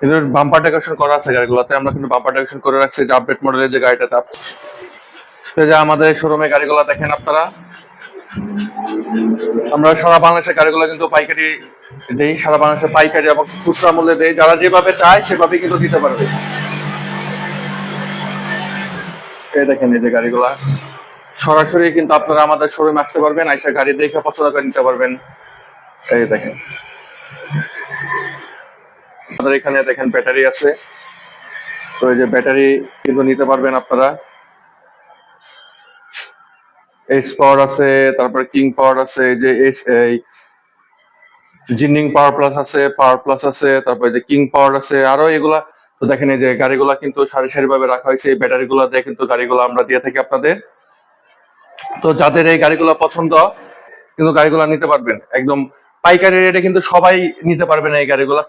কিন্তু bumper decoration করা আছে গাড়িগুলোতে, আমরা কিন্তু বাম্পার ডেকোরেশন করে রাখছি যে আপডেট মডেলের যে গাড়িটাতে। তো যে আমাদের শোরুমে গাড়িগুলো দেখেন আপনারা, আমরা সারা বাংলাদেশের গাড়িগুলো কিন্তু পাইকারি দেই, সারা বাংলাদেশে পাইকারি এবং খুচরা মূল্যে দেই, যারা যেভাবে চায় সেভাবে কিন্তু দিতে পারবে। এই দেখেন এই যে গাড়িগুলা সরাসরি কিন্তু আপনারা আমাদের শোরুমে আসতে পারবেন, আইসা গাড়ি দেখে পছন্দ করে নিতে পারবেন। এই দেখেন আমাদের এখানে দেখেন ব্যাটারি আছে, তো এই যে ব্যাটারি কিন্তু নিতে পারবেন আপনারা। এস পাওয়ার আছে, তারপরে কিং পাওয়ার আছে, এই যে এই জিনিং পাওয়ার প্লাস আছে, পাওয়ার প্লাস আছে, তারপরে যে কিং পাওয়ার আছে, আরো এগুলা। তো দেখেন এই যে গাড়িগুলা কিন্তু সারি সারি ভাবে রাখা হয়েছে, এই ব্যাটারি গুলা দিয়ে কিন্তু গাড়িগুলো আমরা দিয়ে থাকি আপনাদের। তো যাদের এই গাড়িগুলো পছন্দ কিন্তু গাড়িগুলো নিতে পারবেন একদম পাইকারি রেটে, কিন্তু সবাই নিতে পারবেন এই গাড়িগুলা।